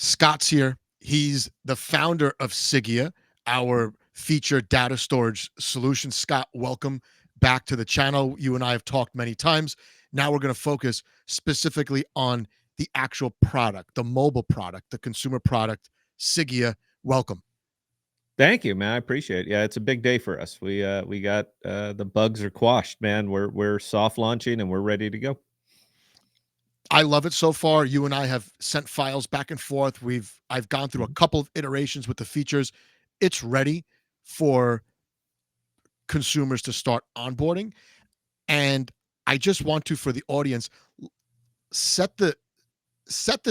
Scott's here. He's the founder of Sigea, our featured data storage solution. Scott, welcome back to the channel. You and I have talked many times. Now we're going to focus specifically on the actual product, the mobile product, the consumer product. Sigea, welcome. Thank you, man. I appreciate it. Yeah, it's a big day for us. We got the bugs are quashed, man. We're soft launching and we're ready to go. I love it so far. You and I have sent files back and forth. I've gone through a couple of iterations with the features. It's ready for consumers to start onboarding. And I just want to, for the audience, set the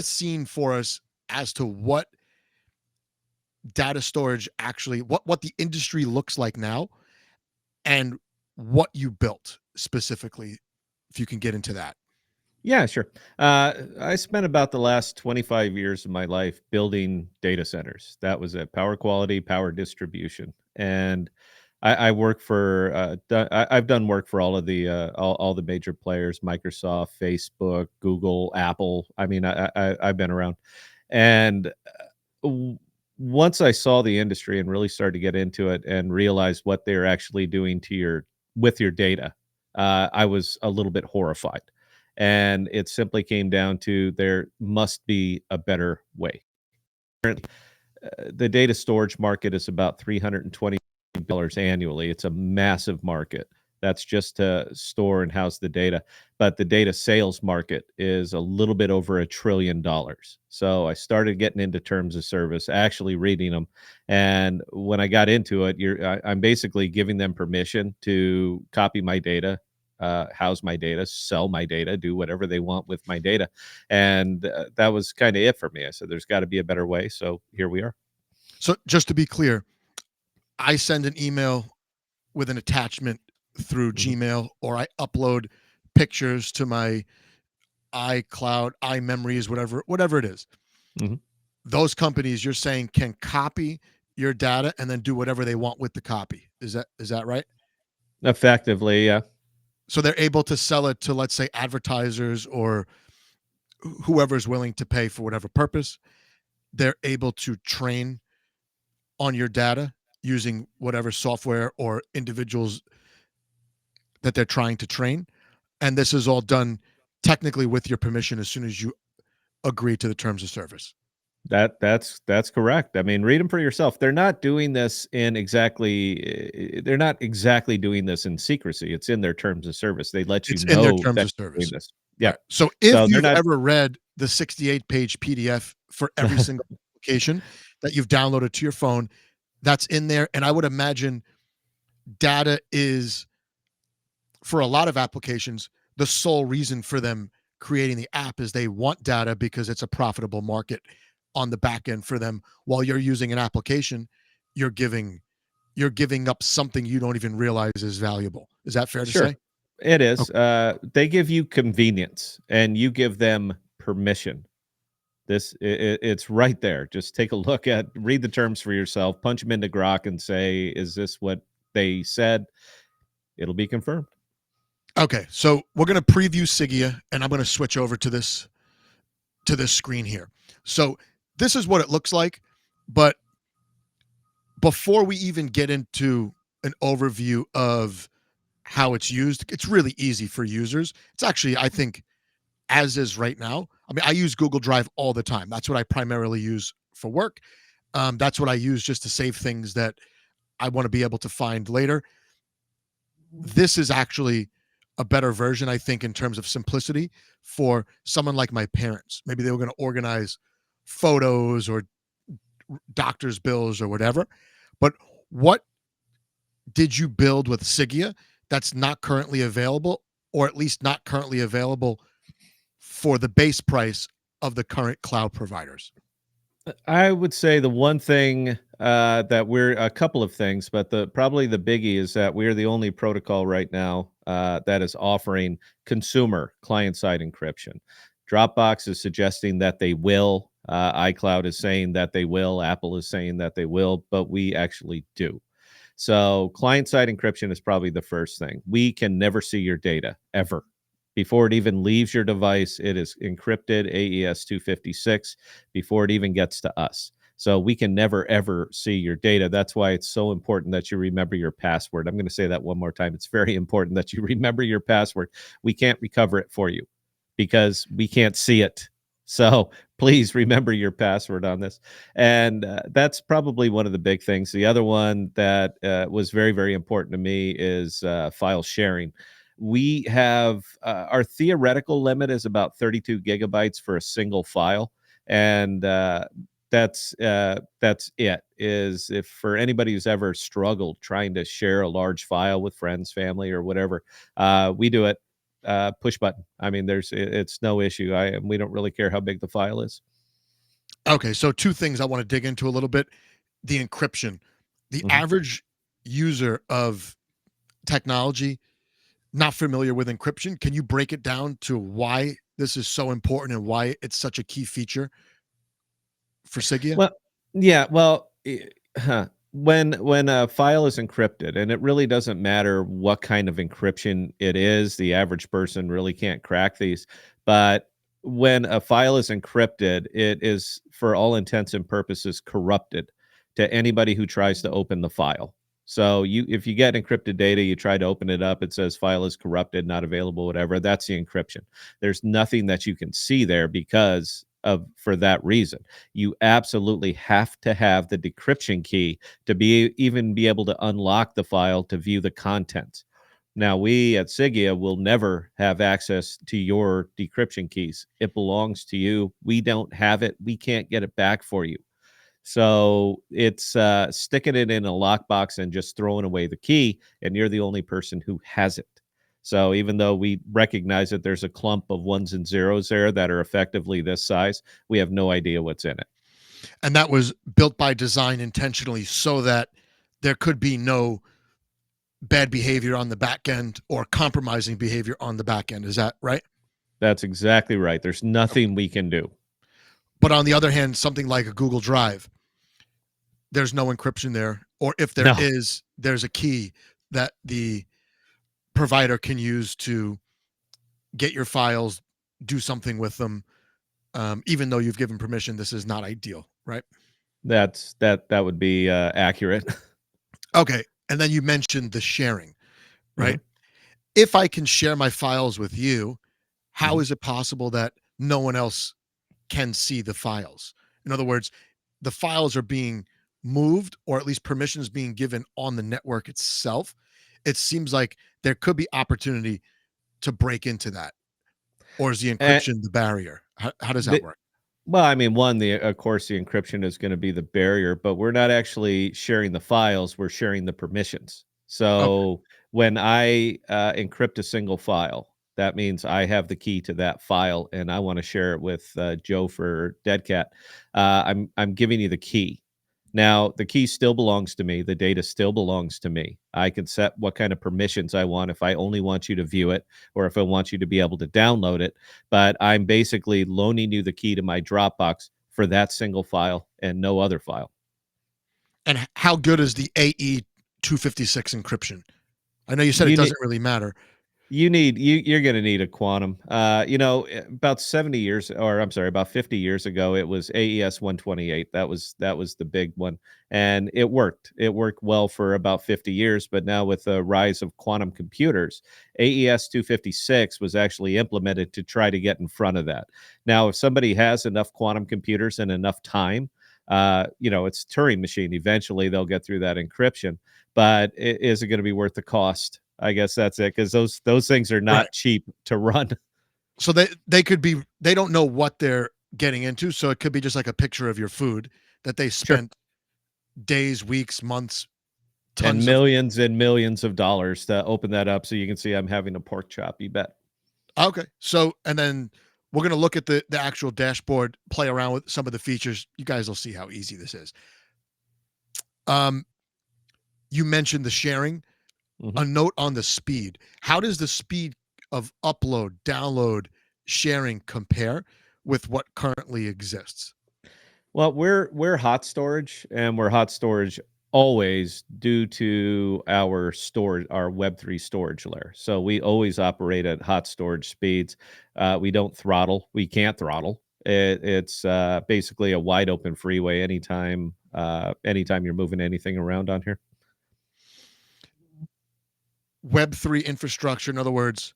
scene for us as to what data storage actually, what the industry looks like now, and what you built specifically, if you can get into that. Yeah, sure. I spent about the last 25 years of my life building data centers. That was it. Power quality, power distribution, and I work for. I've done work for all of the all the major players: Microsoft, Facebook, Google, Apple. I mean, I've been around, and w- once I saw the industry and really started to get into it and realized what they're actually doing to your with your data, I was a little bit horrified. And it simply came down to there must be a better way. The data storage market is about $320 annually. It's a massive market. That's just to store and house the data. But the data sales market is a little bit over $1 trillion. So I started getting into terms of service, actually reading them. And when I got into it, I'm basically giving them permission to copy my data, house my data, sell my data, do whatever they want with my data. And that was kind of it for me. I said, there's got to be a better way. So here we are. So just to be clear, I send an email with an attachment through Gmail, or I upload pictures to my iCloud, iMemories, whatever it is. Mm-hmm. Those companies you're saying can copy your data and then do whatever they want with the copy. Is that right? Effectively, yeah. So they're able to sell it to, let's say, advertisers or whoever's willing to pay for whatever purpose. They're able to train on your data using whatever software or individuals that they're trying to train. And this is all done technically with your permission as soon as you agree to the terms of service. That's correct. I mean, read them for yourself. They're not doing this in they're not exactly doing this in secrecy. It's in their terms of service. They let you It's in their know terms that of they're service. doing this. Yeah. Right. So if So they're you've not ever read the 68-page PDF for every single application that you've downloaded to your phone, that's in there. And I would imagine data is, for a lot of applications, the sole reason for them creating the app is they want data because it's a profitable market on the back end for them. While you're using an application, you're giving up something you don't even realize is valuable. Is that fair to Sure. say? It is. Okay. They give you convenience and you give them permission. It's right there. Just take a look read the terms for yourself, punch them into Grok and say, is this what they said? It'll be confirmed. Okay, so we're going to preview Sigea, and I'm going to switch over to this screen here. So this is what it looks like, but before we even get into an overview of how it's used, it's really easy for users. It's actually, I think, as is right now. I mean, I use Google Drive all the time. That's what I primarily use for work. That's what I use just to save things that I want to be able to find later. This is actually a better version, I think, in terms of simplicity for someone like my parents. Maybe they were going to organize photos or doctor's bills or whatever. But what did you build with Sigea that's not currently available, or at least not currently available for the base price of the current cloud providers? I would say the one thing that we're a couple of things, but probably the biggie is that we're the only protocol right now that is offering consumer client-side encryption. Dropbox is suggesting that they will. iCloud is saying that they will. Apple is saying that they will, but we actually do. So client-side encryption is probably the first thing. We can never see your data ever Before it even leaves your device, it is encrypted AES 256 before it even gets to us. So we can never ever see your data. That's why it's so important that you remember your password. I'm going to say that one more time. It's very important that you remember your password. We can't recover it for you because we can't see it. So please remember your password on this. And that's probably one of the big things. The other one that was very, very important to me is file sharing. We have our theoretical limit is about 32 gigabytes for a single file. And that's it. Is if for anybody who's ever struggled trying to share a large file with friends, family, or whatever, we do it push button. I mean, it's no issue. We don't really care how big the file is. Okay, so two things I want to dig into a little bit. The encryption. The Mhm. average user of technology not familiar with encryption. Can you break it down to why this is so important and why it's such a key feature for Sigea? Well, yeah, well, when a file is encrypted, and it really doesn't matter what kind of encryption it is, the average person really can't crack these. But when a file is encrypted, it is, for all intents and purposes, corrupted to anybody who tries to open the file. So if you get encrypted data, you try to open it up, it says file is corrupted, not available, whatever. That's the encryption. There's nothing that you can see there because of for that reason. You absolutely have to have the decryption key to even be able to unlock the file to view the contents. Now, we at Sigea will never have access to your decryption keys. It belongs to you. We don't have it. We can't get it back for you. So it's sticking it in a lockbox and just throwing away the key, and you're the only person who has it. So even though we recognize that there's a clump of ones and zeros there that are effectively this size, we have no idea what's in it. And that was built by design intentionally so that there could be no bad behavior on the back end or compromising behavior on the back end. Is that right? That's exactly right. There's nothing we can do. But on the other hand, something like a Google Drive, there's no encryption there. Or if there No, is, there's a key that the provider can use to get your files, do something with them, even though you've given permission. This is not ideal, right? that would be accurate. Okay. And then you mentioned the sharing, right? Mhm, If I can share my files with you, how mhm. is it possible that no one else can see the files? In other words, the files are being moved or at least permissions being given on the network itself. It seems like there could be opportunity to break into that. Or is the And encryption the barrier? How does that the work? Well, I mean, one, the of course, the encryption is gonna be the barrier, but we're not actually sharing the files, we're sharing the permissions. Okay. So, when I, encrypt a single file, that means I have the key to that file, and I wanna share it with, Joe for Dead Cat. I'm giving you the key. Now, the key still belongs to me, the data still belongs to me. I can set what kind of permissions I want, if I only want you to view it or if I want you to be able to download it, but I'm basically loaning you the key to my Dropbox for that single file and no other file. And how good is the AE 256 encryption? I know you said it You need doesn't really matter. you're gonna need a quantum. About 70 years, or I'm sorry, about 50 years ago, it was AES 128. That was the big one, and it worked. It worked well for about 50 years, but now with the rise of quantum computers, AES 256 was actually implemented to try to get in front of that. Now, if somebody has enough quantum computers and enough time, it's a Turing machine. Eventually, they'll get through that encryption, but is it going to be worth the cost? I guess that's it, because those things are Right. not cheap to run. So they could be they don't know what they're getting into. So it could be just like a picture of your food that they Sure. spent days, weeks, months, tons of. And millions of dollars to open that up so you can see I'm having a pork chop, you bet. Okay. So and then we're gonna look at the actual dashboard, play around with some of the features. You guys will see how easy this is. Um, you mentioned the sharing. Mhm. A note on the speed. How does the speed of upload, download, sharing compare with what currently exists? Well, we're hot storage, and we're hot storage always due to our storage, our Web3 storage layer. So we always operate at hot storage speeds. We don't throttle. We can't throttle. It's basically a wide open freeway anytime you're moving anything around on here. Web3 infrastructure, in other words,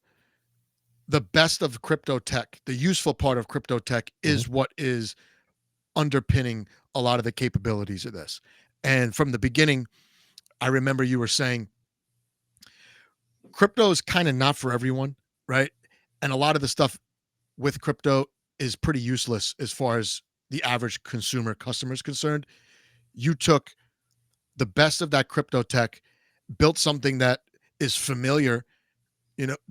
the best of crypto tech, the useful part of crypto tech Mhm. is what is underpinning a lot of the capabilities of this. And from the beginning, I remember you were saying crypto is kind of not for everyone, right? And a lot of the stuff with crypto is pretty useless as far as the average consumer customer is concerned. You took the best of that crypto tech, built something that is familiar,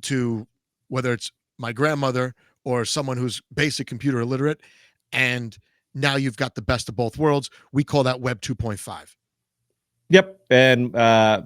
to whether it's my grandmother or someone who's basic computer illiterate, and now you've got the best of both worlds. We call that Web 2.5. Yep, and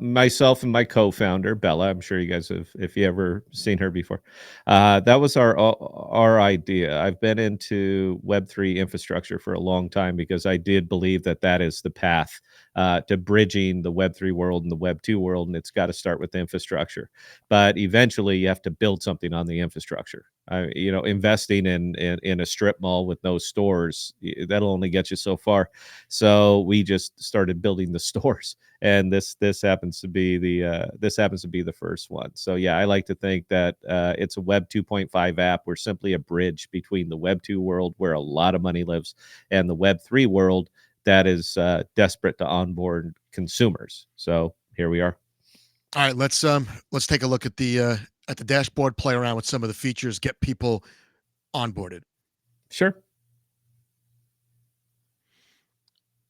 myself and my co-founder Bella. I'm sure you guys have, if you ever seen her before. That was our idea. I've been into Web3 infrastructure for a long time because I did believe that that is the path to bridging the Web3 world and the Web2 world, and it's got to start with the infrastructure. But eventually, you have to build something on the infrastructure. Investing in a strip mall with no stores, that'll only get you so far. So we just started building the stores, and this happens to be the first one. So yeah, I like to think that it's a Web 2.5 app. We're simply a bridge between the Web 2 world, where a lot of money lives, and the Web 3 world that is desperate to onboard consumers. So here we are. All right, let's take a look at the dashboard, play around with some of the features, get people onboarded. Sure.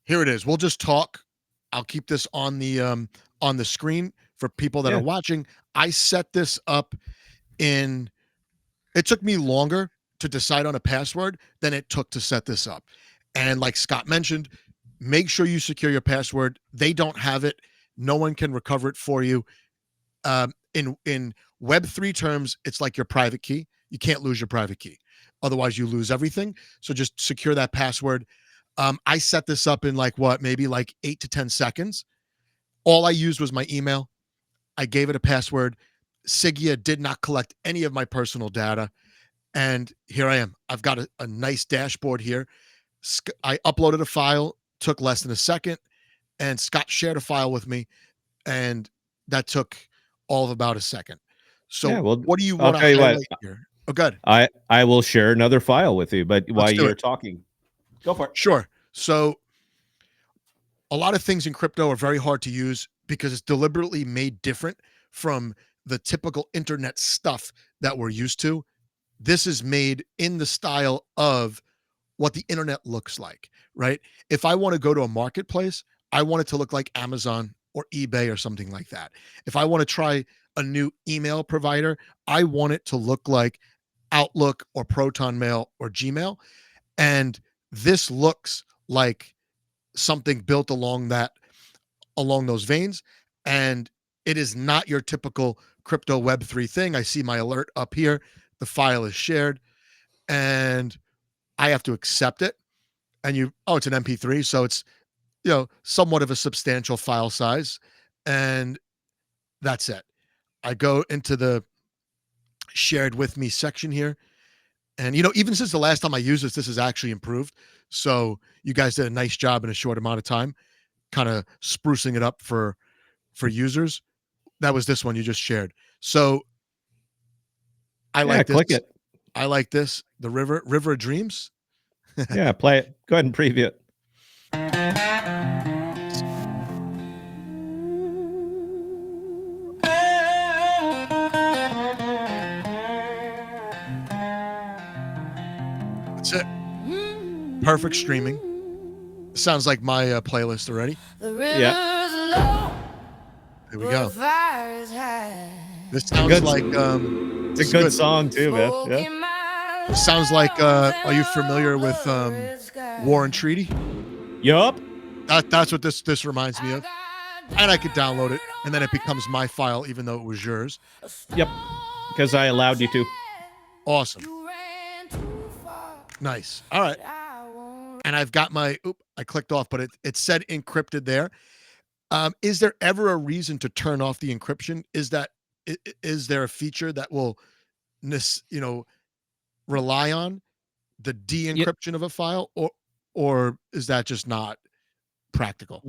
Here it is. We'll just talk. I'll keep this on the screen for people that are Yeah. watching. I set this up in it took me longer to decide on a password than it took to set this up. And like Scott mentioned, make sure you secure your password. They don't have it. No one can recover it for you. In Web3 terms, it's like your private key. You can't lose your private key. Otherwise, you lose everything. So just secure that password. I set this up in maybe like 8 to 10 seconds. All I used was my email. I gave it a password. Sigea did not collect any of my personal data. And here I am. I've got a nice dashboard here. I uploaded a file, took less than a second, and Scott shared a file with me, and that took all of about a second. Yeah. So, Well, what do you I'll want to tell you what. highlight here? Oh, good. I will share another file with you, but while Let's do you're it. talking, go for it. Sure. So, a lot of things in crypto are very hard to use because it's deliberately made different from the typical internet stuff that we're used to. This is made in the style of what the internet looks like, right? If I want to go to a marketplace, I want it to look like Amazon or eBay or something like that. If I want to try a new email provider, I want it to look like Outlook or Proton Mail or Gmail. And this looks like something built along those veins. And it is not your typical crypto Web3 thing. I see my alert up here. The file is shared and I have to accept it. And it's an MP3. So it's, somewhat of a substantial file size. And that's it. I go into the shared with me section here. And, even since the last time I used this has actually improved. So you guys did a nice job in a short amount of time, kind of sprucing it up for users. That was this one you just shared. So I Yeah, like this. click it. I like this. The River of Dreams. Yeah, play it. Go ahead and preview it. That's it. Perfect streaming. Sounds like my playlist already. Yeah. Here we go. This It's a sounds good, like it's a this is good good. song too, man. Yeah. This sounds like are you familiar with War and Treaty? Yup. That's what this reminds me of. And I could download it and then it becomes my file even though it was yours. Yep. Because I allowed you to. Awesome. Nice. All right. And I've got I clicked off, but it said encrypted there. Is there ever a reason to turn off the encryption? Is there a feature that will you know rely on the Yeah, de-encryption of a file, or is that just not practical?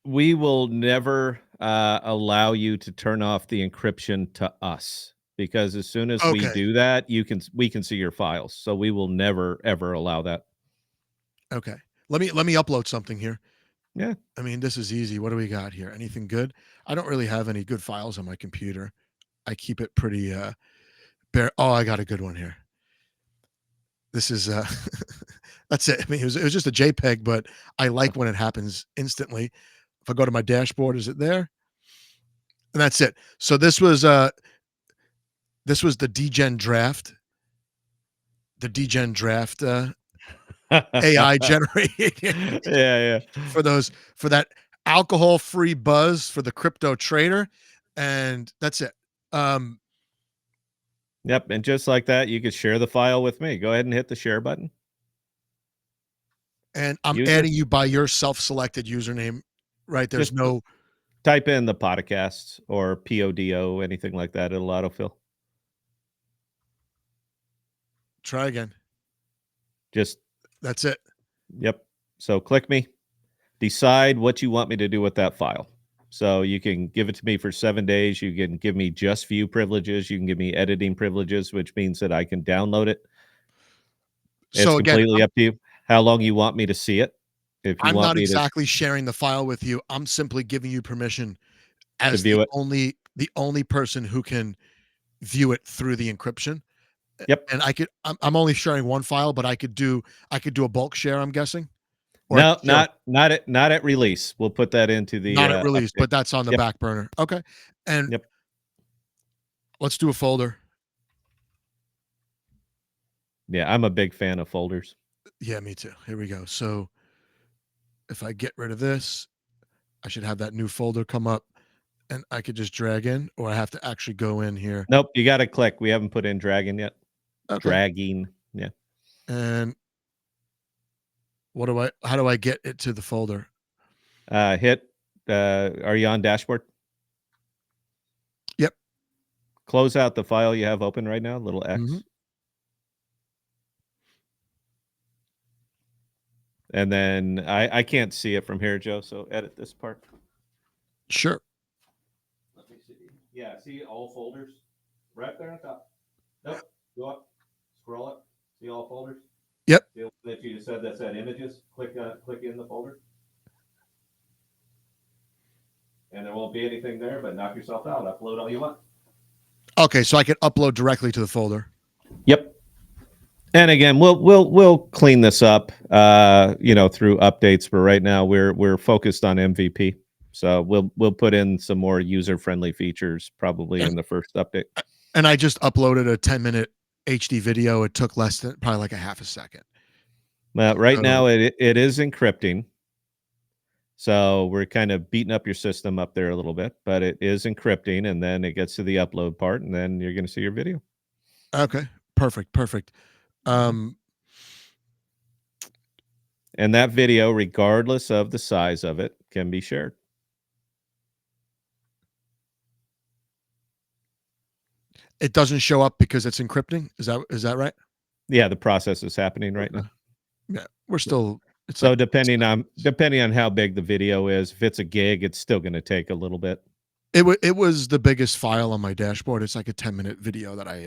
we will never allow you to turn off the encryption to us because as soon as we Okay. do that, we can see your files. So we will never ever allow that. Okay. Let me upload something here. Yeah. I mean, this is easy. What do we got here? Anything good? I don't really have any good files on my computer. I keep it pretty bare. Oh, I got a good one here. This is that's it. I mean, it was just a JPEG, but I like when it happens instantly. If I go to my dashboard, is it there? And that's it. So this was the degen draft. The degen draft AI generated Yeah, yeah. for that alcohol-free buzz for the crypto trader, and that's it. Um, Yep, and just like that, you could share the file with me. Go ahead and hit the share button. and I'm User, adding you by your self-selected username, right? There's just no type in the podcast or PODO, anything like that. It'll autofill. try again. Just, That's it. yep. So click me. Decide what you want me to do with that file. So you can give it to me for 7 days. You can give me just view privileges. You can give me editing privileges, which means that I can download it. It's So again, completely up to you how long you want me to see it. If you I'm want not me exactly sharing the file with you. I'm simply giving you permission to as view it. the only person who can view it through the encryption. Yep. And I'm only sharing one file, but I could do a bulk share, I'm guessing, or I No, could share not at release. We'll put that into the not at release, update. but that's on the Yep. back burner. Okay. And Yep. let's do a folder. Yeah, I'm a big fan of folders. Yeah, me too. Here we go. So if I get rid of this, I should have that new folder come up and I could just drag in, or I have to actually go in here. Nope, you got to click. We haven't put in dragging yet. Okay. Dragging. Yeah. And how do I get it to the folder? Hit. Are you on dashboard? Yep. Close out the file you have open right now. Little X. Hmm. And then I can't see it from here, Joe. So edit this part. Sure. Let me see. Yeah, see all folders right there on top. Nope. Go up. Scroll up. See all folders. Yep. See that you just said that said images. Click in the folder. And there won't be anything there, but knock yourself out. Upload all you want. Okay, so I can upload directly to the folder. Yep. And again, we'll clean this up, through updates. But right now, we're focused on MVP. So we'll put in some more user friendly features probably in And the first update. and I just uploaded a 10-minute HD video. It took less than probably like a half a second. Right So now, it is encrypting. So we're kind of beating up your system up there a little bit, but it is encrypting, and then it gets to the upload part, and then you're going to see your video. okay, perfect. Mhm. Um, And that video, regardless of the size of it, can be shared. it doesn't show up because it's encrypting. Is that right? Yeah, the process is happening right Okay. now. Yeah, we're still. It's So like depending on how big the video is, if it's a gig, it's still going to take a little bit. it was the biggest file on my dashboard. It's like a 10-minute video that I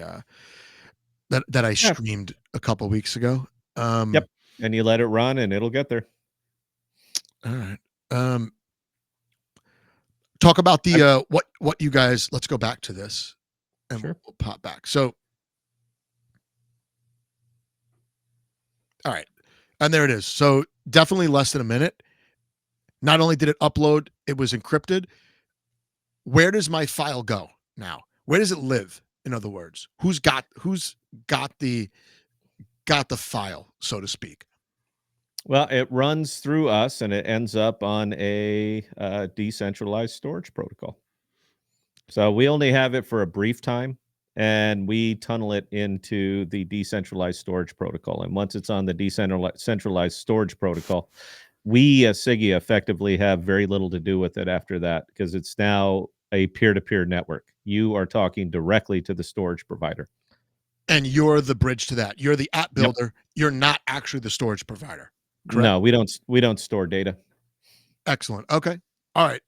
Yeah. streamed a couple weeks ago. Yep. And you let it run, and it'll get there. All right. Talk about I- the what you guys. Let's go back to this, and Sure. we'll pop back. So, all right, and there it is. So definitely less than a minute. Not only did it upload, it was encrypted. Where does my file go now? Where does it live? In other words, who's got the file, so to speak? Well, it runs through us, and it ends up on a decentralized storage protocol. So we only have it for a brief time, and we tunnel it into the decentralized storage protocol. And once it's on the decentralized storage protocol, we as Sigea effectively have very little to do with it after that because it's now a peer-to-peer network. You are talking directly to the storage provider. And you're the bridge to that. You're the app Yep. builder. You're not actually the storage provider, correct? No, we don't store data. Excellent. Okay. All right.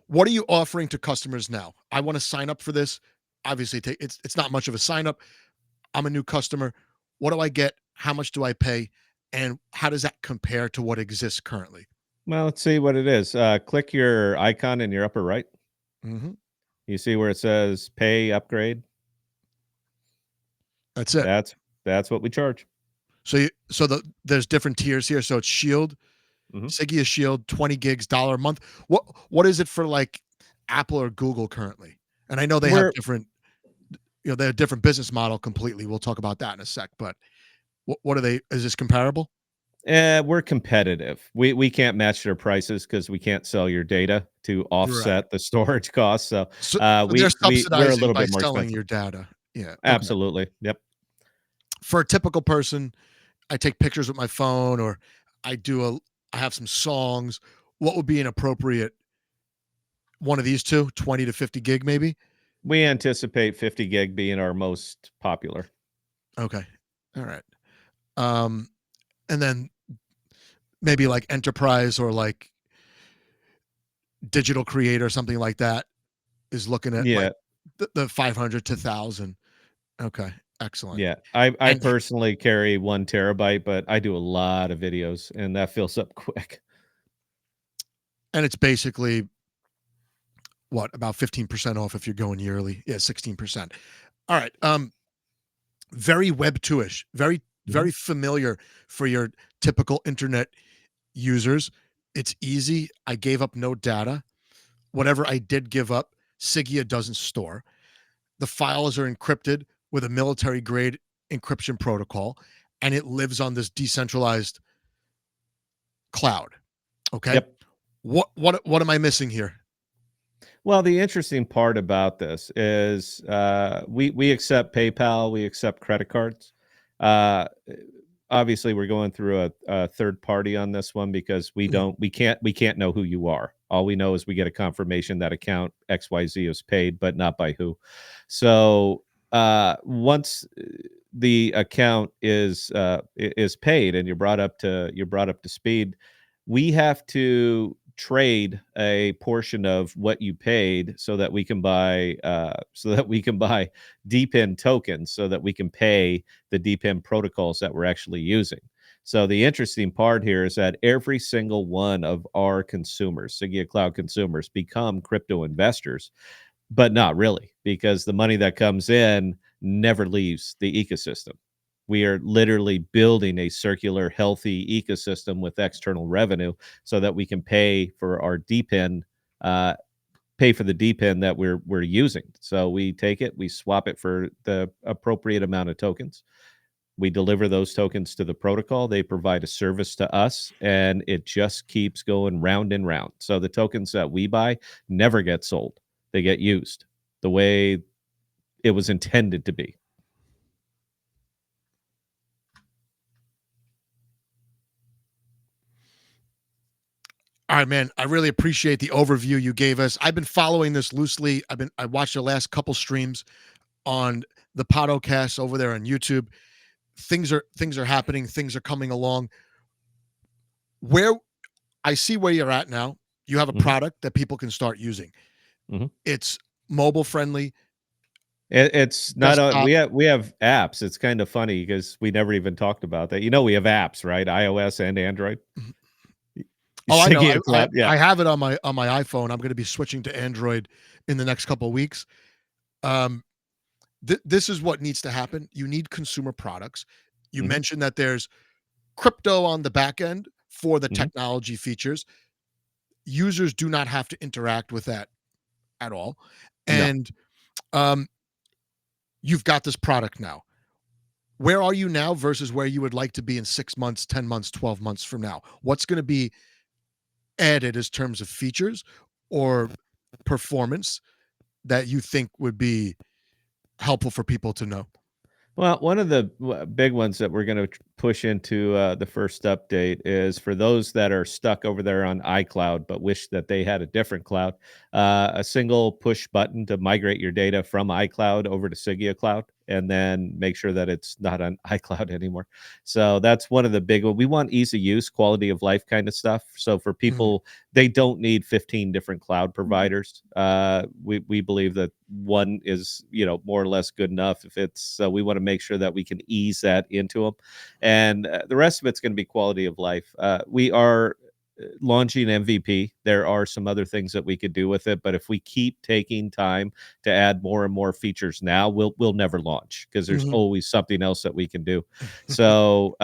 What are you offering to customers now? I want to sign up for this. Obviously, it's not much of a sign up. I'm a new customer. What do I get? How much do I pay? And how does that compare to what exists currently? Well, let's see what it is. Click your icon in your upper right. Hmm. You see where it says pay upgrade? That's it. That's what we charge. There's different tiers here. So it's Shield, Mhm. Sigea Shield, 20 gigs, $1 a month. What is it for like Apple or Google currently? And I know they have We're different, they have a different business model completely. We'll talk about that in a sec. But what are they? Is this comparable? we're competitive. We can't match their prices because we can't sell your data to Right. offset the storage costs. So So they're we're a subsidizing little by bit more selling expensive. your data. Yeah. Okay. Absolutely. Yep. For a typical person, I take pictures with my phone, or I do I have some songs. What would be an appropriate one of these two? 20 to 50 gig, maybe? We anticipate 50 gig being our most popular. Okay. All right. Um, and then maybe like enterprise or like digital creator, something like that is looking at like Yeah. the 500 to 1,000. Okay. Excellent. Yeah. I And personally carry 1 terabyte, but I do a lot of videos and that fills up quick. it's basically what, about 15% off if you're going yearly. Yeah, 16%. All right. Very web 2ish, very, Mhm. very familiar for your typical internet users. It's easy. I gave up no data. Whatever I did give up, Sigea doesn't store. The files are encrypted with a military grade encryption protocol, and it lives on this decentralized cloud. Okay. Yep. What am I missing here? Well, the interesting part about this is we accept PayPal, we accept credit cards. Uh, Obviously, we're going through a third party on this one because Mhm. we can't know who you are. All we know is we get a confirmation that account XYZ is paid, but not by who. So once the account is paid and you're brought up to speed, we have to trade a portion of what you paid so that we can buy DPIN tokens so that we can pay the DPIN protocols that we're actually using. So the interesting part here is that every single one of our consumers, Sigea Cloud consumers, become crypto investors, but not really, because the money that comes in never leaves the ecosystem. We are literally building a circular, healthy ecosystem with external revenue so that we can uh, pay for the DPIN that we're using. So we take it, we swap it for the appropriate amount of tokens. We deliver those tokens to the protocol. They provide a service to us, and it just keeps going round and round. So the tokens that we buy never get sold; they get used the way it was intended to be. All right, man. I really appreciate the overview you gave us. I've been following this loosely. I watched the last couple streams on the podcast over there on YouTube. Things are happening. Things are coming along. Where I see where you're at now, you have a Mhm, product that people can start using. mhm. It's mobile friendly, It's not a desktop. we have apps. It's kind of funny because we never even talked about that. You know, we have apps, right? iOS and Android. Mhm. You Oh, I know. Sigea Cloud, yeah. I have it on my iPhone. I'm going to be switching to Android in the next couple of weeks. Um, this is what needs to happen. You need consumer products. You Mhm, mentioned that there's crypto on the back end for the mhm. technology features. Users do not have to interact with that at all. No. And um, you've got this product now. Where are you now versus where you would like to be in 6 months, 10 months, 12 months from now? What's going to be added as terms of features or performance that you think would be helpful for people to know? Well, one of the big ones that we're going to push into the first update is for those that are stuck over there on iCloud but wish that they had a different cloud, a single push button to migrate your data from iCloud over to Sigea Cloud, and then make sure that it's not on iCloud anymore. So that's one of the big. We want ease of use, quality of life kind of stuff. So for Mhm. people, they don't need 15 different cloud providers. We believe that one is, more or less good enough. If it's so, we want to make sure that we can ease that into them, and the rest of it's going to be quality of life. We are launching MVP. There are some other things that we could do with it, but if we keep taking time to add more and more features now, we'll never launch because there's Mhm. always something else that we can do. So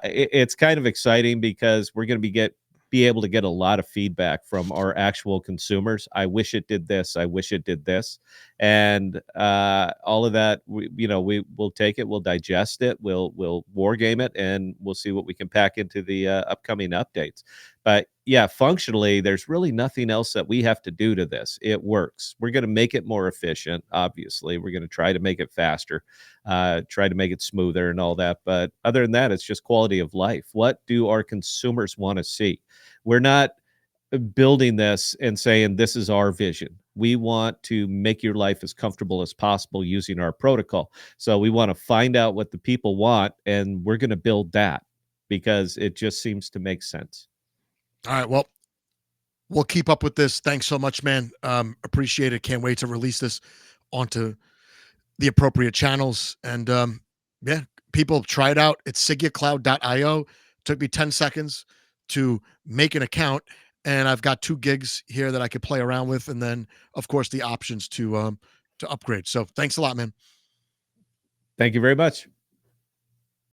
it's kind of exciting because we're going to be able to get a lot of feedback from our actual consumers. I wish it did this. I wish it did this, and all of that. We will take it. We'll digest it. We'll war game it, and we'll see what we can pack into the upcoming updates. But yeah, functionally, there's really nothing else that we have to do to this. It works. We're going to make it more efficient. Obviously, we're going to try to make it faster, try to make it smoother, and all that. But other than that, it's just quality of life. What do our consumers want to see? We're not building this and saying this is our vision. We want to make your life as comfortable as possible using our protocol. So we want to find out what the people want, and we're going to build that because it just seems to make sense. All right. Well, we'll keep up with this. Thanks so much, man. Appreciate it. Can't wait to release this onto the appropriate channels. And yeah, people try it out. It's sigiacloud.io. Took me 10 seconds to make an account. And I've got 2 gigs here that I could play around with. And then, of course, the options to upgrade. So thanks a lot, man. Thank you very much.